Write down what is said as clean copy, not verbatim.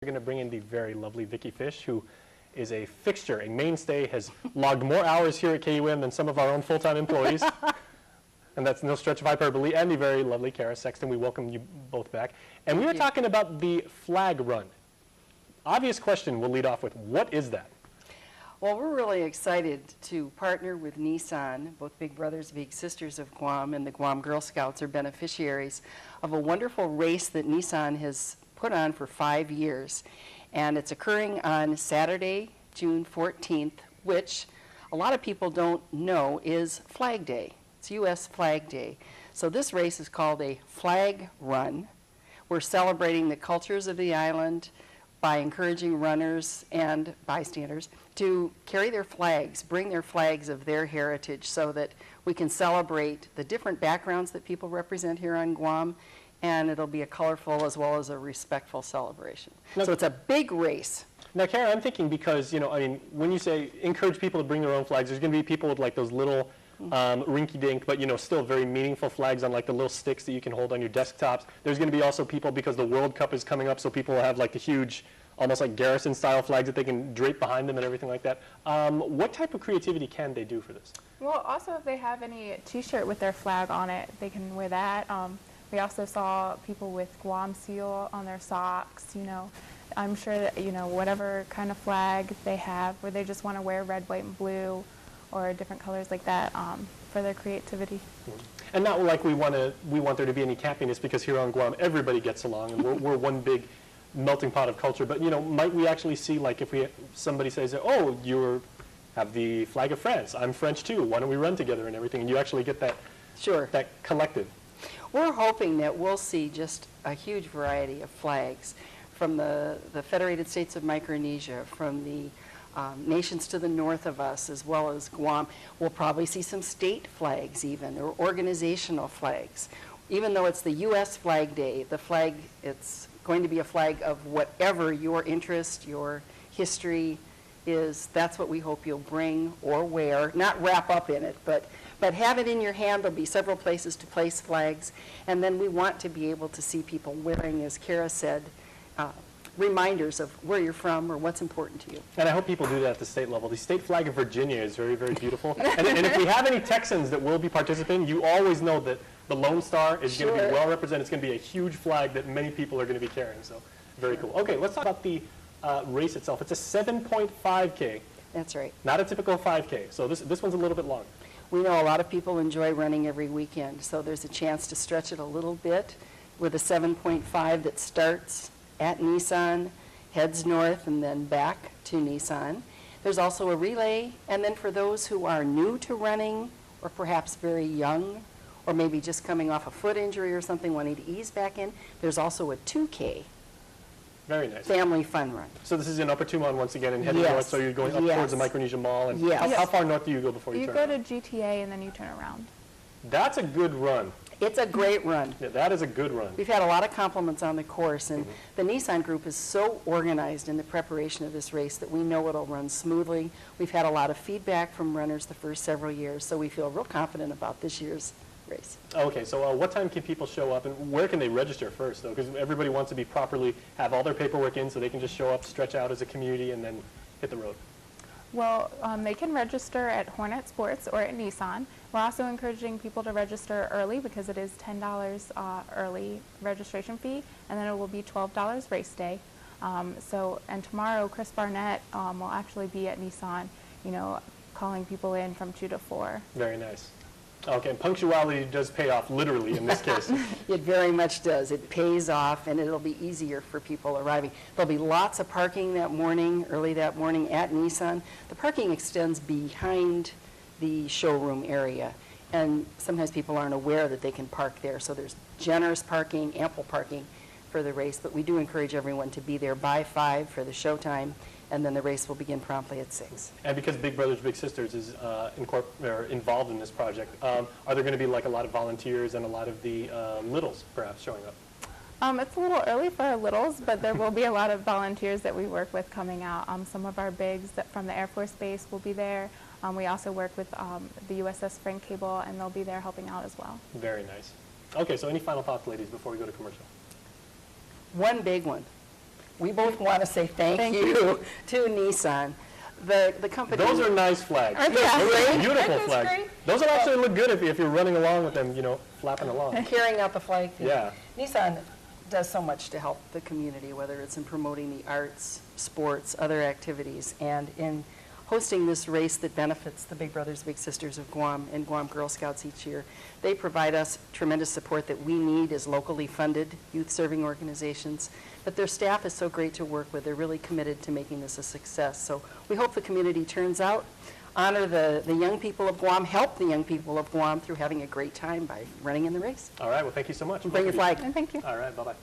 We're going to bring in the very lovely Vicki Fish, who is a fixture, a mainstay, has logged more hours here at KUAM than some of our own full-time employees. And that's no stretch of hyperbole. And the very lovely Kara Sexton. We welcome you both back. And we were talking about the flag run. Obvious question we'll lead off with. What is that? Well, we're really excited to partner with Nissan. Both big brothers, big sisters of KUAM, and the KUAM Girl Scouts are beneficiaries of a wonderful race that Nissan has put on for 5 years. And it's occurring on Saturday, June 14th, which a lot of people don't know is Flag Day. It's U.S. Flag Day. So this race is called a flag run. We're celebrating the cultures of the island by encouraging runners and bystanders to carry their flags, bring their flags of their heritage so that we can celebrate the different backgrounds that people represent here on Guam, and it'll be a colorful as well as a respectful celebration. Now, so it's a big race. Now, Kara, I'm thinking because, you know, I mean, when you say encourage people to bring their own flags, there's going to be people with like those little rinky-dink, but, you know, still very meaningful flags on like the little sticks that you can hold on your desktops. There's going to be also people, because the World Cup is coming up, so people will have like the huge, almost like Garrison-style flags that they can drape behind them and everything like that. What type of creativity can they do for this? Well, also if they have any T-shirt with their flag on it, they can wear that. We also saw people with Guam seal on their socks, you know. I'm sure that, you know, whatever kind of flag they have, where they just want to wear red, white, and blue, or different colors like that for their creativity. And not like we want there to be any campiness, because here on Guam everybody gets along and we're one big melting pot of culture. But, you know, might we actually see, like, if somebody says, oh, you have the flag of France, I'm French too, why don't we run together and everything, and you actually get that, that collective. We're hoping that we'll see just a huge variety of flags from the Federated States of Micronesia, from the nations to the north of us, as well as Guam. We'll probably see some state flags even, or organizational flags. Even though it's the U.S. Flag Day, the flag, it's going to be a flag of whatever your interest, your history is. That's what we hope you'll bring or wear, not wrap up in it, but have it in your hand. There'll be several places to place flags, and then we want to be able to see people wearing, as Kara said, reminders of where you're from or what's important to you. And I hope people do that at the state level. The state flag of Virginia is very, very beautiful. and if we have any Texans that will be participating, you always know that the Lone Star is going to be well represented. It's going to be a huge flag that many people are going to be carrying, so very cool. Okay, let's talk about the race itself. It's a 7.5K. That's right. Not a typical 5K, so this one's a little bit long. We know a lot of people enjoy running every weekend, so there's a chance to stretch it a little bit with a 7.5 that starts at Nissan, heads north, and then back to Nissan. There's also a relay, and then for those who are new to running, or perhaps very young, or maybe just coming off a foot injury or something, wanting to ease back in, there's also a 2K. Very nice. Family fun run. So this is in Upper Tumon once again, and heading north, so you're going up towards the Micronesia Mall. And how far north do you go before you turn around? You go to GTA and then you turn around. That's a good run. It's a great run. Yeah, that is a good run. We've had a lot of compliments on the course, and the Nissan group is so organized in the preparation of this race that we know it'll run smoothly. We've had a lot of feedback from runners the first several years, so we feel real confident about this year's race. Okay, so what time can people show up, and where can they register first, though? Because everybody wants to be properly, have all their paperwork in so they can just show up, stretch out as a community, and then hit the road. Well, they can register at Hornet Sports or at Nissan. We're also encouraging people to register early because it is $10 early registration fee, and then it will be $12 race day. And tomorrow, Chris Barnett will actually be at Nissan, you know, calling people in from 2 to 4. Very nice. Okay, and punctuality does pay off, literally, in this case. It very much does. It pays off, and it'll be easier for people arriving. There'll be lots of parking that morning, early that morning at Nissan. The parking extends behind the showroom area, and sometimes people aren't aware that they can park there. So there's generous parking, ample parking for the race, but we do encourage everyone to be there by 5 for the showtime, and then the race will begin promptly at 6. And because Big Brothers Big Sisters is involved in this project, are there going to be like a lot of volunteers and a lot of the littles perhaps showing up? It's a little early for our littles, but there will be a lot of volunteers that we work with coming out. Some of our bigs from the Air Force Base will be there. We also work with the USS Frank Cable, and they'll be there helping out as well. Very nice. Okay, so any final thoughts, ladies, before we go to commercial? One big one. we both want to say thank you to Nissan. The company. Those are nice flags. Aren't they Those are great? beautiful Aren't those flags. great? Those will actually look good if you're running along with them, flapping along. Carrying out the flag thing. Yeah. Nissan does so much to help the community, whether it's in promoting the arts, sports, other activities, and in hosting this race that benefits the Big Brothers Big Sisters of Guam and Guam Girl Scouts each year. They provide us tremendous support that we need as locally funded youth-serving organizations. But their staff is so great to work with. They're really committed to making this a success. So we hope the community turns out, honor the young people of Guam, help the young people of Guam through having a great time by running in the race. All right, well, thank you so much. Bring your flag. And thank you. All right, bye-bye.